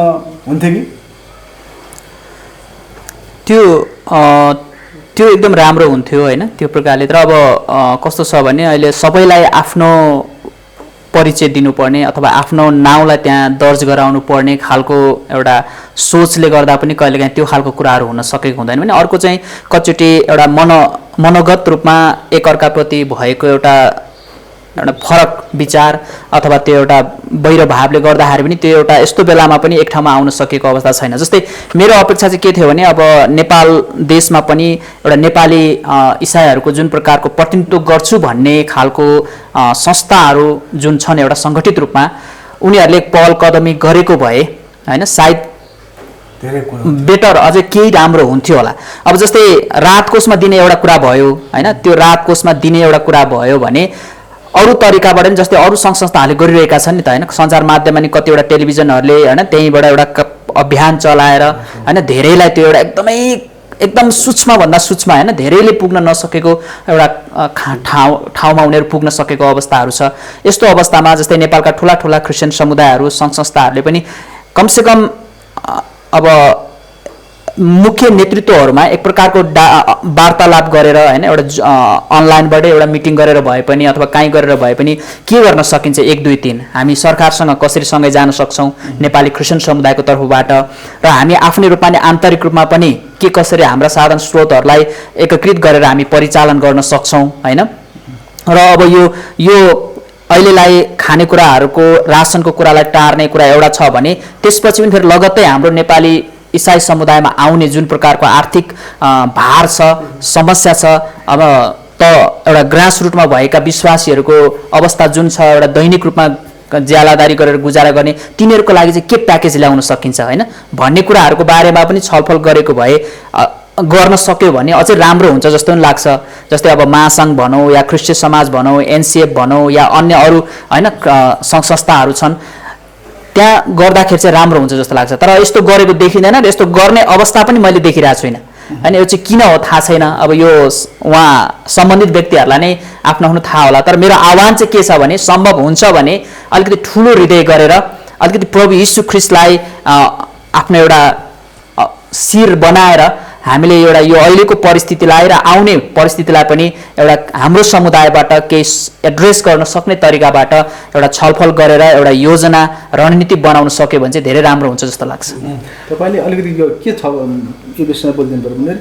हुन्थ्यो कि त्यो एकदम राम्रो हुन्थ्यो होइन त्यो प्रकारले। तर अब कस्तो छ भने अहिले सबैलाई आफ्नो परिचय दिनुपर्ने अथवा आफ्नो नाउँलाई त्यहाँ दर्ज गराउनु पर्ने खालको एउटा सोचले गर्दा पनि कहिलेकाहीँ त्यो खालको कुराहरू हुन सकेको हुँदैन भने अर्को चाहिँ कतिचोटि एउटा मनोगत रूपमा एकअर्काप्रति भएको एउटा फरक विचार अथवा त्यो एउटा वैर भावले गर्दाखेरि पनि त्यो एउटा यस्तो बेलामा पनि एक ठाउँमा आउन सकेको अवस्था छैन। जस्तै मेरो अपेक्षा चाहिँ के थियो भने अब नेपाल देशमा पनि एउटा नेपाली इसाईहरूको जुन प्रकारको प्रतिनिधित्व गर्छु भन्ने खालको संस्थाहरू जुन छन् एउटा सङ्गठित रूपमा उनीहरूले पहल कदमी गरेको भए होइन सायद बेटर अझै केही राम्रो हुन्थ्यो होला। अब जस्तै राहत कोषमा दिने एउटा कुरा भयो होइन, त्यो राहत कोषमा दिने एउटा कुरा भयो भने अरू तरिकाबाट पनि जस्तै अरू सङ्घ संस्थाहरूले गरिरहेका छन् नि त होइन, सञ्चार माध्यममा नि कतिवटा टेलिभिजनहरूले होइन त्यहीँबाट एउटा अभियान चलाएर होइन धेरैलाई त्यो एउटा एकदम सूक्ष्मभन्दा सूक्ष्म होइन धेरैले पुग्न नसकेको एउटा ठाउँमा उनीहरू पुग्न सकेको अवस्थाहरू छ। यस्तो अवस्थामा जस्तै नेपालका ठुला ठुला क्रिस्चियन समुदायहरू सङ्घ संस्थाहरूले पनि कमसेकम अब मुख्य नेतृत्वहरूमा एक प्रकारको वार्तालाप गरेर होइन एउटा अनलाइनबाटै एउटा मिटिङ गरेर भए पनि अथवा कहीँ गरेर भए पनि के गर्न सकिन्छ 1 2 3 हामी सरकारसँग कसरी सँगै जान सक्छौँ नेपाली क्रिस्चियन समुदायको तर्फबाट र हामी आफ्नै रूपमा नै आन्तरिक रूपमा पनि के कसरी हाम्रा साधन स्रोतहरूलाई एकीकृत गरेर हामी परिचालन गर्न सक्छौँ होइन। र अब यो अहिलेलाई खानेकुराहरूको रासनको कुरालाई टार्ने कुरा एउटा छ भने त्यसपछि पनि फेरि लगत्तै हाम्रो नेपाली इसाई समुदायमा आउने जुन प्रकारको आर्थिक भार छ समस्या छ अब त एउटा ग्रासरुटमा भएका विश्वासीहरूको अवस्था जुन छ एउटा दैनिक रूपमा ज्यालादारी गरेर गुजारा गर्ने तिनीहरूको लागि चाहिँ के प्याकेज ल्याउन सकिन्छ होइन भन्ने कुराहरूको बारेमा पनि छलफल गरेको भए गर्न सक्यो भने अझै राम्रो हुन्छ जस्तो पनि लाग्छ। जस्तै अब महासङ्घ भनौँ या क्रिस्चियन समाज भनौँ एनसिएफ भनौँ या अन्य अरू होइन सङ्घ संस्थाहरू छन् त्यहाँ गर्दाखेरि चाहिँ राम्रो हुन्छ जस्तो लाग्छ। तर यस्तो गरेको देखिँदैन र यस्तो गर्ने अवस्था पनि मैले देखिरहेको छुइनँ होइन। यो चाहिँ किन हो थाहा छैन, अब यो उहाँ सम्बन्धित व्यक्तिहरूलाई नै आफ्नो आफ्नो थाहा होला। तर मेरो आह्वान चाहिँ के छ भने सम्भव हुन्छ भने अलिकति ठुलो हृदय गरेर अलिकति प्रभु यीशु ख्रीष्टलाई आफ्नो एउटा शिर बनाएर हामीले एउटा यो अहिलेको परिस्थितिलाई र आउने परिस्थितिलाई पनि एउटा हाम्रो समुदायबाट केही एड्रेस गर्न सक्ने तरिकाबाट एउटा छलफल गरेर एउटा योजना रणनीति बनाउन सक्यो भने चाहिँ धेरै राम्रो हुन्छ जस्तो लाग्छ। तपाईँले अलिकति यो के छ यो विषयमा बोलिदिनु पऱ्यो भने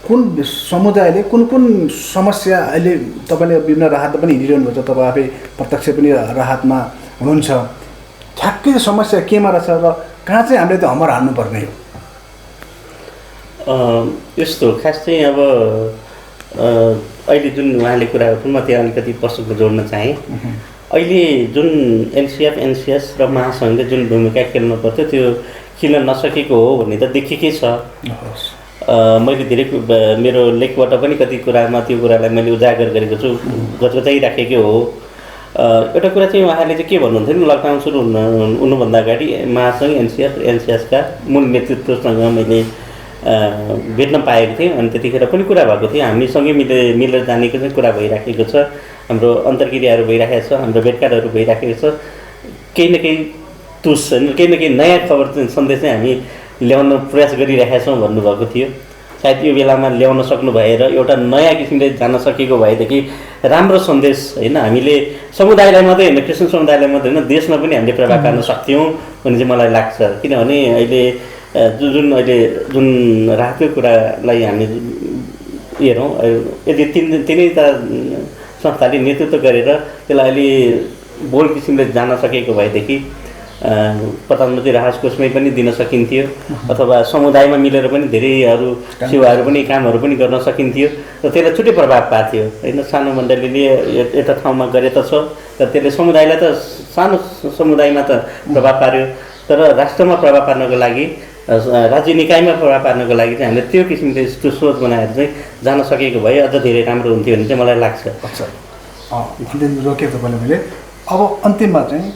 कुन समुदायले कुन समस्या अहिले तपाईँले विभिन्न राहत पनि हिँडिरहनु भएको छ, तपाईँ आफै प्रत्यक्ष पनि राहतमा हुनुहुन्छ, ठ्याक्कै समस्या केमा रहेछ र कहाँ चाहिँ हामीले त्यो हमर हाल्नुपर्ने हो? यस्तो खास चाहिँ अब अहिले जुन उहाँले कुरा गर्नु म त्यहाँ अलिकति प्रश्न जोड्न चाहेँ। अहिले जुन एनसिएस र महासङ्घले जुन भूमिका खेल्नु पर्थ्यो त्यो खेल्न नसकेको हो भन्ने त देखिकै छ। मैले धेरै मेरो लेखबाट पनि कति कुरामा त्यो कुरालाई मैले उजागर गरेको छु, गजगजाइराखेकै हो। एउटा कुरा चाहिँ उहाँले चाहिँ के भन्नुहुन्थ्यो नि लकडाउन सुरु हुनुभन्दा अगाडि महासङ्घ एनसिएसका मूल नेतृत्वसँग मैले भेट्न पाएको थिएँ अनि त्यतिखेर पनि कुरा भएको थियो, हामीसँगै मिलेर जानेको चाहिँ कुरा भइराखेको छ, हाम्रो अन्तर्क्रियाहरू भइराखेको छ, हाम्रो भेटघाटहरू भइराखेको छ। केही न केही तुस केही न केही नयाँ खबर सन्देश चाहिँ हामी ल्याउन प्रयास गरिरहेका छौँ भन्नुभएको थियो। सायद यो बेलामा ल्याउन सक्नु भएर एउटा नयाँ किसिमले जान सकेको भएदेखि राम्रो सन्देश होइन हामीले समुदायलाई मात्रै होइन क्रिस्चियन समुदायलाई मात्रै होइन देशमा पनि हामीले प्रभाव पार्न सक्थ्यौँ भन्ने चाहिँ मलाई लाग्छ। किनभने अहिले जुन राहतको कुरालाई हामी हेरौँ यदि तिनैवटा संस्थाले नेतृत्व गरेर त्यसलाई अलि बोल्ड किसिमले जान सकेको भएदेखि प्रधानमन्त्री राहत कोषमै पनि दिन सकिन्थ्यो अथवा समुदायमा मिलेर पनि धेरै अरू सेवाहरू पनि कामहरू पनि गर्न सकिन्थ्यो र त्यसलाई छुट्टै प्रभाव पार्थ्यो होइन। सानो मण्डलीले एउटा ठाउँमा गरे त छ र त्यसले समुदायलाई त सानो समुदायमा त प्रभाव पार्यो, तर राष्ट्रमा प्रभाव पार्नको लागि राज्य निकायमा प्रभाव पार्नको लागि चाहिँ हामीले त्यो किसिमले त्यो सोच बनाएर चाहिँ जान सकेको भए अझ धेरै राम्रो हुन्थ्यो भन्ने चाहिँ मलाई लाग्छ। रोकेँ तपाईँले मैले अब अन्तिममा चाहिँ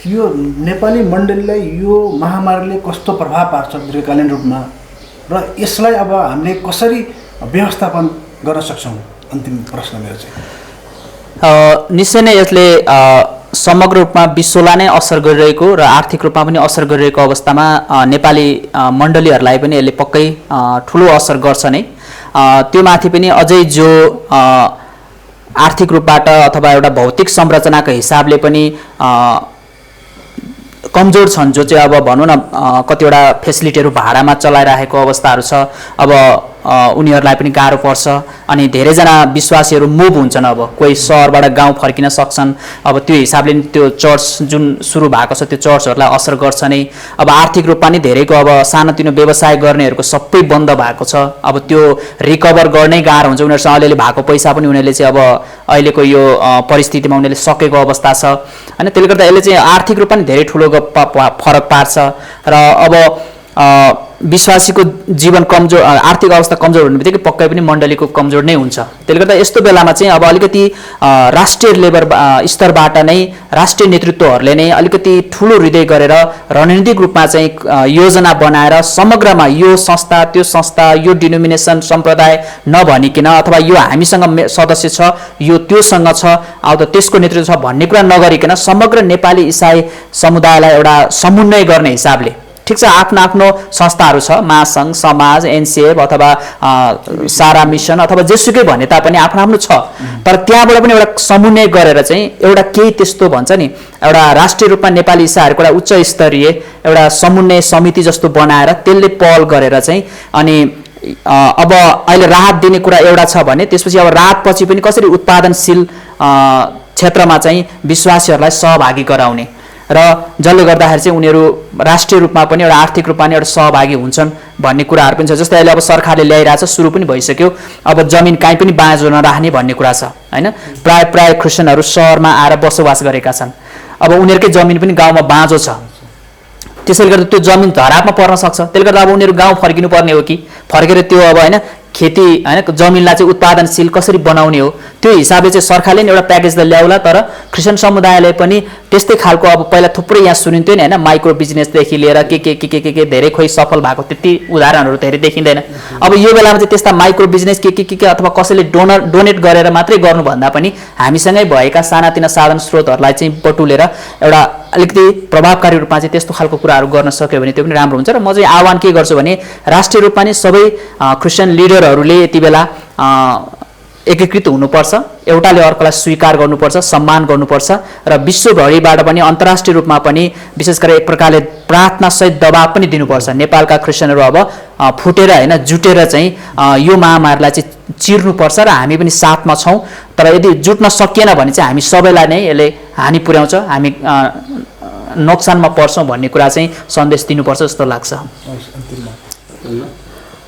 यो नेपाली मण्डलीलाई यो महामारीले कस्तो प्रभाव पार्छ दीर्घकालीन रूपमा र यसलाई अब हामीले कसरी व्यवस्थापन गर्न सक्छौँ? अन्तिम प्रश्न मेरो चाहिँ। निश्चय नै यसले समग्र रूपमा विश्वलाई नै असर गरिरहेको र आर्थिक रूपमा पनि असर गरिरहेको अवस्थामा नेपाली मण्डलीहरूलाई पनि यसले पक्कै ठुलो असर गर्छ नै। त्यो माथि पनि अझै जो आर्थिक रूपबाट अथवा एउटा भौतिक संरचनाको हिसाबले पनि कमजोर छन्, जो चाहिँ अब भनौँ न कतिवटा फेसिलिटीहरू भाडामा चलाइरहेको अवस्थाहरू छ, अब उनीहरूलाई पनि गाह्रो पर्छ। अनि धेरैजना विश्वासीहरू मुभ हुन्छन्, अब कोही सहरबाट गाउँ फर्किन सक्छन्। अब त्यो हिसाबले त्यो चर्च जुन सुरु भएको छ त्यो चर्चहरूलाई असर गर्छ नै। अब आर्थिक रूपमा नि धेरैको अब सानोतिनो व्यवसाय गर्नेहरूको सबै बन्द भएको छ। अब त्यो रिकभर गर्नै गाह्रो हुन्छ। उनीहरूसँग अलिअलि भएको पैसा पनि उनीहरूले चाहिँ अब अहिलेको यो परिस्थितिमा उनीहरूले सकेको अवस्था छ होइन। त्यसले गर्दा यसले चाहिँ आर्थिक रूपमा नि धेरै ठुलो फरक पार्छ र अब विश्वासीको जीवन कमजोर, आर्थिक अवस्था कमजोर हुने बित्तिकै पक्कै पनि मण्डलीको कमजोर नै हुन्छ। त्यसले गर्दा यस्तो बेलामा चाहिँ अब अलिकति राष्ट्रिय लेभल स्तरबाट नै राष्ट्रिय नेतृत्वहरूले नै अलिकति ठुलो हृदय गरेर रणनीतिक रूपमा चाहिँ योजना बनाएर समग्रमा यो संस्था त्यो संस्था यो डिनोमिनेसन सम्प्रदाय नभनिकन अथवा यो हामीसँग सदस्य छ यो त्योसँग छ अब त त्यसको नेतृत्व छ भन्ने कुरा नगरिकन समग्र नेपाली इसाई समुदायलाई एउटा समन्वय गर्ने हिसाबले, ठिक छ आफ्नो आफ्नो संस्थाहरू छ, महासङ्घ, समाज, एनसिएफ अथवा सारा मिसन अथवा जेसुकै भने तापनि आफ्नो आफ्नो छ, तर त्यहाँबाट पनि एउटा समन्वय गरेर चाहिँ एउटा केही त्यस्तो भन्छ नि एउटा राष्ट्रिय रूपमा नेपाली इसाईहरूको एउटा उच्च स्तरीय एउटा समन्वय समिति जस्तो बनाएर त्यसले पहल गरेर चाहिँ अनि अब अहिले राहत दिने कुरा एउटा छ भने त्यसपछि अब राहतपछि पनि कसरी उत्पादनशील क्षेत्रमा चाहिँ विश्वासीहरूलाई सहभागी गराउने र जसले गर्दाखेरि चाहिँ उनीहरू राष्ट्रिय रूपमा पनि एउटा आर्थिक रूपमा पनि एउटा सहभागी हुन्छन् भन्ने कुराहरू पनि छ। जस्तै अहिले अब सरकारले ल्याइरहेछ, सुरु पनि भइसक्यो, अब जमिन कहीँ पनि बाँझो नराख्ने भन्ने कुरा छ होइन। प्राय क्रिस्चियनहरू सहरमा आएर बसोबास गरेका छन्, अब उनीहरूकै जमिन पनि गाउँमा बाँझो छ, त्यसैले गर्दा त्यो जमिन धरापमा पर्न सक्छ। त्यसले गर्दा अब उनीहरू गाउँ फर्किनु पर्ने हो कि फर्केर त्यो अब होइन खेती होइन जमिनलाई चाहिँ उत्पादनशील कसरी बनाउने हो त्यो हिसाबले चाहिँ सरकारले नि एउटा प्याकेज त ल्याउला, तर क्रिस्चियन समुदायले पनि त्यस्तै खालको अब पहिला थुप्रै यहाँ सुनिन्थ्यो नि होइन, माइक्रो बिजनेसदेखि लिएर के धेरै खोइ सफल भएको त्यति उदाहरणहरू धेरै देखिँदैन। अब यो बेलामा चाहिँ त्यस्ता माइक्रो बिजनेस के अथवा कसैले डोनेट गरेर मात्रै गर्नुभन्दा पनि हामीसँगै भएका सानातिना साधन स्रोतहरूलाई चाहिँ बटुलेर एउटा अलिकति प्रभावकारी रूपमा चाहिँ त्यस्तो खालको कुराहरू गर्न सक्यो भने त्यो पनि राम्रो हुन्छ। र म चाहिँ आह्वान के गर्छु भने राष्ट्रिय रूपमा नि सबै क्रिस्चियन लिडरहरूले यति बेला एकीकृत हुनुपर्छ, एउटाले अर्कोलाई स्वीकार गर्नुपर्छ, सम्मान गर्नुपर्छ र विश्वभरिबाट पनि अन्तर्राष्ट्रिय रूपमा पनि विशेष गरेर एक प्रकारले प्रार्थनासहित दबाब पनि दिनुपर्छ। नेपालका क्रिस्चियनहरू अब फुटेर होइन जुटेर चाहिँ यो महामारीलाई चाहिँ चिर्नुपर्छ र हामी पनि साथमा छौँ, तर यदि जुट्न सकिएन भने चाहिँ हामी सबैलाई नै यसले हानि पुर्याउँछ, हामी नोक्सानमा पर्छौँ भन्ने कुरा चाहिँ सन्देश दिनुपर्छ जस्तो लाग्छ।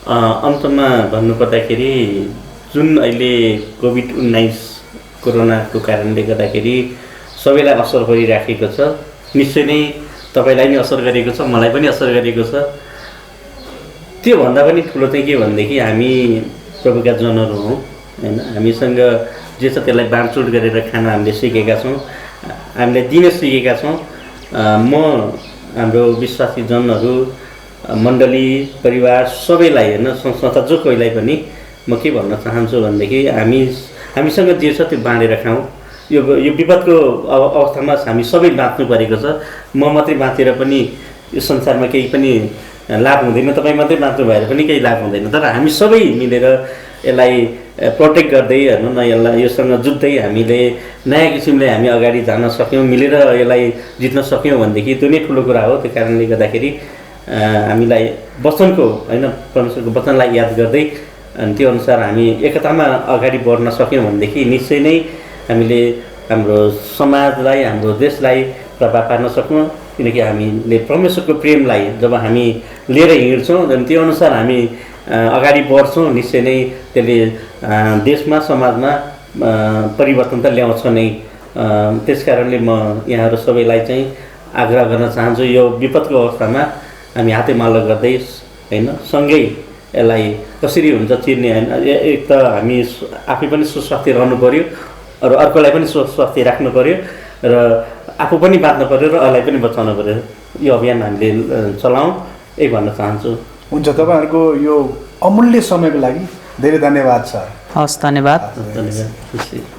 अन्तमा भन्नुपर्दाखेरि जुन अहिले कोभिड-19 कोरोनाको कारणले गर्दाखेरि सबैलाई असर गरिराखेको छ, निश्चय नै तपाईँलाई पनि असर गरेको छ, मलाई पनि असर गरेको छ। त्योभन्दा पनि ठुलो चाहिँ के भनेदेखि हामी प्रभुका जनहरू हौँ होइन, हामीसँग जे छ त्यसलाई बाँडचुँड गरेर खान हामीले सिकेका छौँ, हामीले दिन सिकेका छौँ। म हाम्रो विश्वासी जनहरू, मण्डली, परिवार सबैलाई होइन संस्था जो कोहीलाई पनि म के भन्न चाहन्छु भनेदेखि हामीसँग जे छ त्यो बाँडेर खाउँ। यो विपदको अवस्थामा हामी सबै बाँच्नु परेको छ। म मात्रै बाँचेर पनि यो संसारमा केही पनि लाभ हुँदैन, तपाईँ मात्रै बाँच्नु भएर पनि केही लाभ हुँदैन, तर हामी सबै मिलेर यसलाई प्रोटेक्ट गर्दै हेर्नु न यसलाई योसँग जुट्दै हामीले नयाँ किसिमले हामी अगाडि जान सक्यौँ, मिलेर यसलाई जित्न सक्यौँ भनेदेखि त्यो नै ठुलो कुरा हो। त्यो कारणले गर्दाखेरि हामीलाई वचनको होइन परमेश्वरको वचनलाई याद गर्दै अनि त्यो अनुसार हामी एकतामा अगाडि बढ्न सक्यौँ भनेदेखि निश्चय नै हामीले हाम्रो समाजलाई, हाम्रो देशलाई प्रभाव पार्न सक्छौँ। किनकि हामीले परमेश्वरको प्रेमलाई जब हामी लिएर हिँड्छौँ अनि त्यो अनुसार हामी अगाडि बढ्छौँ, निश्चय नै त्यसले देशमा समाजमा परिवर्तन त ल्याउँछ नै। त्यस कारणले म यहाँहरू सबैलाई चाहिँ आग्रह गर्न चाहन्छु, यो विपदको अवस्थामा हामी हातेमालो गर्दै होइन सँगै यसलाई कसरी हुन्छ चिर्ने होइन। एक त हामी आफै पनि सुस्वास्थ्य रहनु पऱ्यो र अर्कोलाई पनि सुस्वास्थ्य राख्नु पऱ्यो र आफू पनि बाँच्नु पऱ्यो र अरूलाई पनि बचाउनु पऱ्यो। यो अभियान हामीले चलाउँ यही भन्न चाहन्छु। हुन्छ, तपाईँहरूको यो अमूल्य समयको लागि धेरै धन्यवाद सर। हस्, धन्यवाद। धन्यवाद। खुसी।